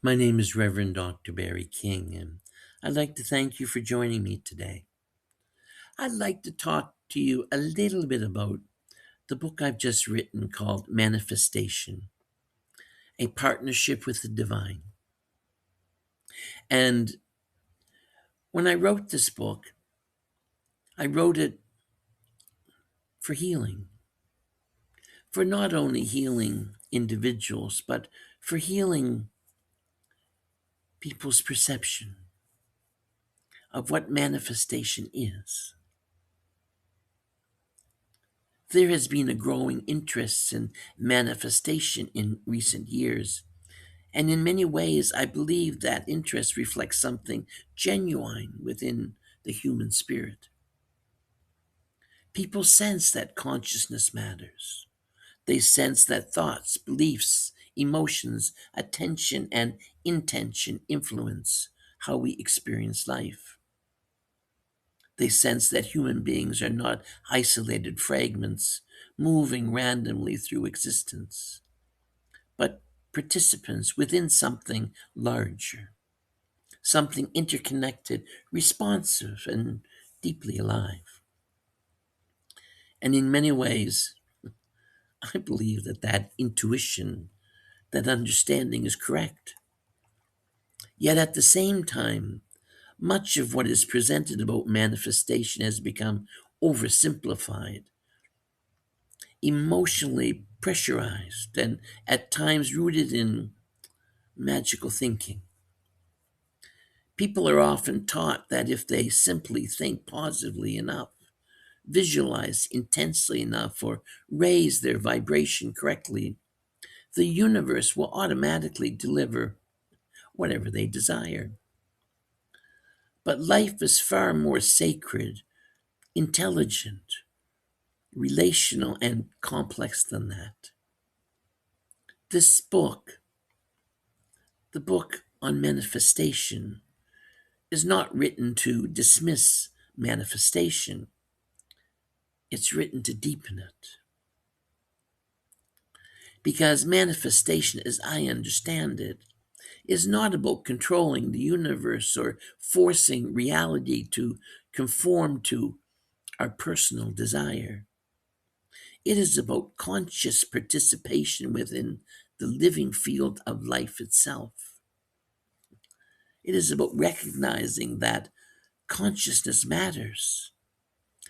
My name is Reverend Dr. Barry King, and I'd like to thank you for joining me today. I'd like to talk to you a little bit about the book I've just written called Manifestation, a Partnership with the Divine. And when I wrote this book, I wrote it for healing, for not only healing individuals, but for healing people's perception of what manifestation is. There has been a growing interest in manifestation in recent years, and in many ways, I believe that interest reflects something genuine within the human spirit. People sense that consciousness matters. They sense that thoughts, beliefs, emotions, attention, and intention influence how we experience life. They sense that human beings are not isolated fragments moving randomly through existence, but participants within something larger, something interconnected, responsive, and deeply alive. And in many ways, I believe that intuition, that understanding is correct. Yet at the same time, much of what is presented about manifestation has become oversimplified, emotionally pressurized, and at times rooted in magical thinking. People are often taught that if they simply think positively enough, visualize intensely enough, or raise their vibration correctly, the universe will automatically deliver whatever they desire. But life is far more sacred, intelligent, relational, and complex than that. This book, the book on manifestation, is not written to dismiss manifestation, it's written to deepen it. Because manifestation, as I understand it, is not about controlling the universe or forcing reality to conform to our personal desire. It is about conscious participation within the living field of life itself. It is about recognizing that consciousness matters,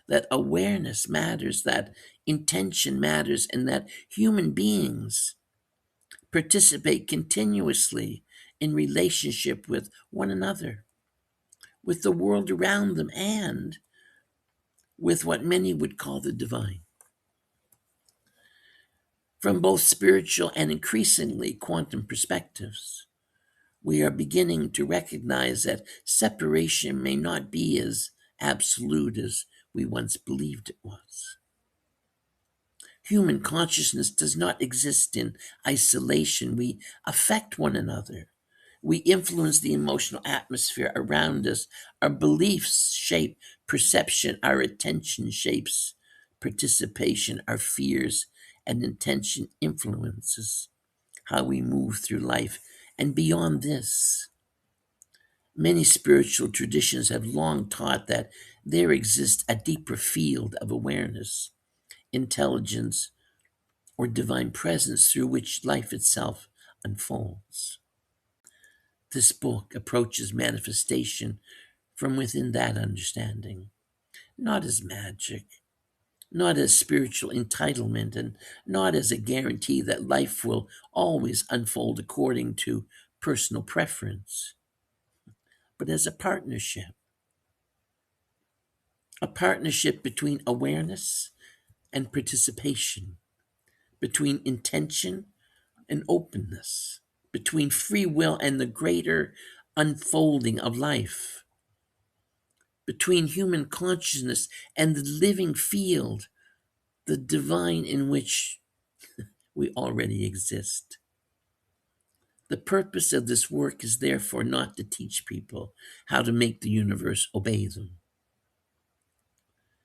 that awareness matters, that intention matters, and that human beings participate continuously in relationship with one another, with the world around them, and with what many would call the divine. From both spiritual and increasingly quantum perspectives, we are beginning to recognize that separation may not be as absolute as we once believed it was. Human consciousness does not exist in isolation. We affect one another. We influence the emotional atmosphere around us. Our beliefs shape perception. Our attention shapes participation. Our fears and intention influences how we move through life. And beyond this, many spiritual traditions have long taught that there exists a deeper field of awareness, intelligence, or divine presence through which life itself unfolds. This book approaches manifestation from within that understanding, not as magic, not as spiritual entitlement, and not as a guarantee that life will always unfold according to personal preference, but as a partnership between awareness and participation, between intention and openness, between free will and the greater unfolding of life, between human consciousness and the living field, the divine in which we already exist. The purpose of this work is therefore not to teach people how to make the universe obey them.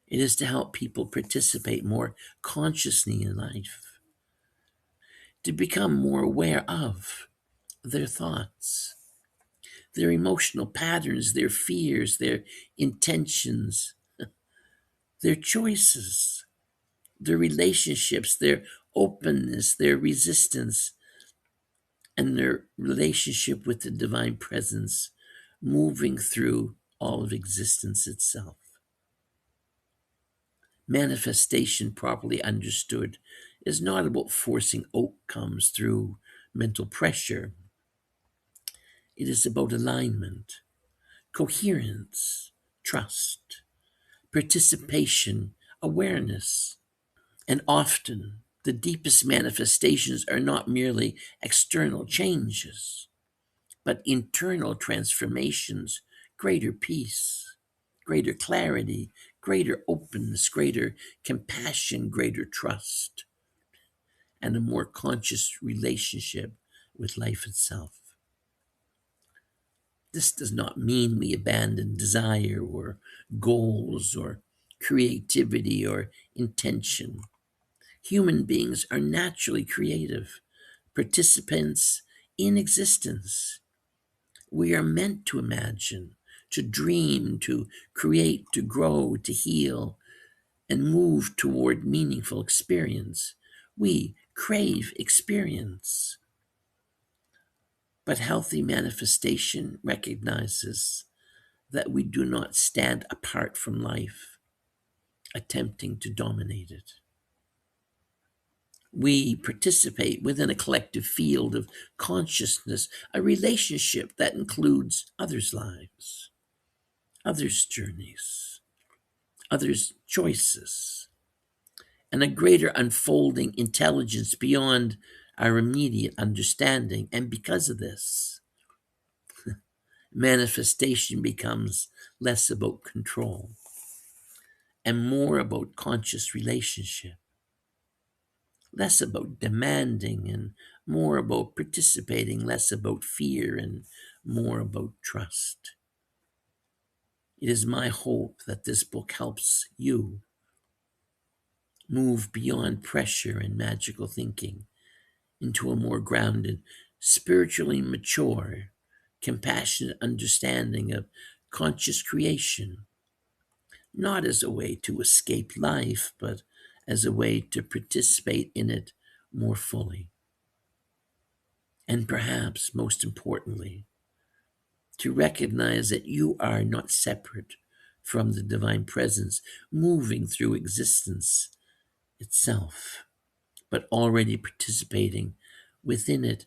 It is to help people participate more consciously in life, to become more aware of their thoughts, their emotional patterns, their fears, their intentions, their choices, their relationships, their openness, their resistance, and their relationship with the divine presence moving through all of existence itself. Manifestation, properly understood, is not about forcing outcomes through mental pressure. It is about alignment, coherence, trust, participation, awareness. And often, the deepest manifestations are not merely external changes, but internal transformations, greater peace, greater clarity, greater openness, greater compassion, greater trust, and a more conscious relationship with life itself. This does not mean we abandon desire or goals or creativity or intention. Human beings are naturally creative, participants in existence. We are meant to imagine, to dream, to create, to grow, to heal, and move toward meaningful experience. We crave experience. But healthy manifestation recognizes that we do not stand apart from life, attempting to dominate it. We participate within a collective field of consciousness, a relationship that includes others' lives, others' journeys, others' choices, and a greater unfolding intelligence beyond our immediate understanding. And because of this, manifestation becomes less about control and more about conscious relationship, less about demanding and more about participating, less about fear and more about trust. It is my hope that this book helps you move beyond pressure and magical thinking into a more grounded, spiritually mature, compassionate understanding of conscious creation, not as a way to escape life, but as a way to participate in it more fully. And perhaps most importantly, to recognize that you are not separate from the divine presence moving through existence itself, but already participating within it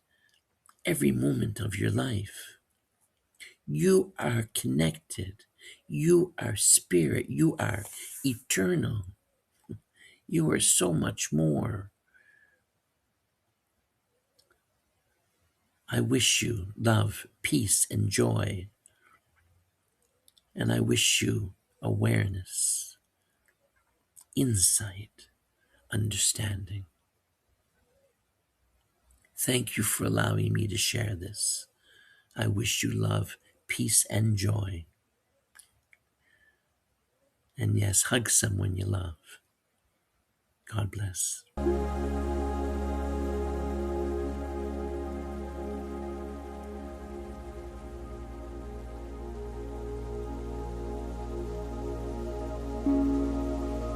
every moment of your life. You are connected. You are spirit. You are eternal. You are so much more. I wish you love, peace, and joy. And I wish you awareness, insight, understanding. Thank you for allowing me to share this. I wish you love, peace, and joy. And yes, hug someone you love. God bless.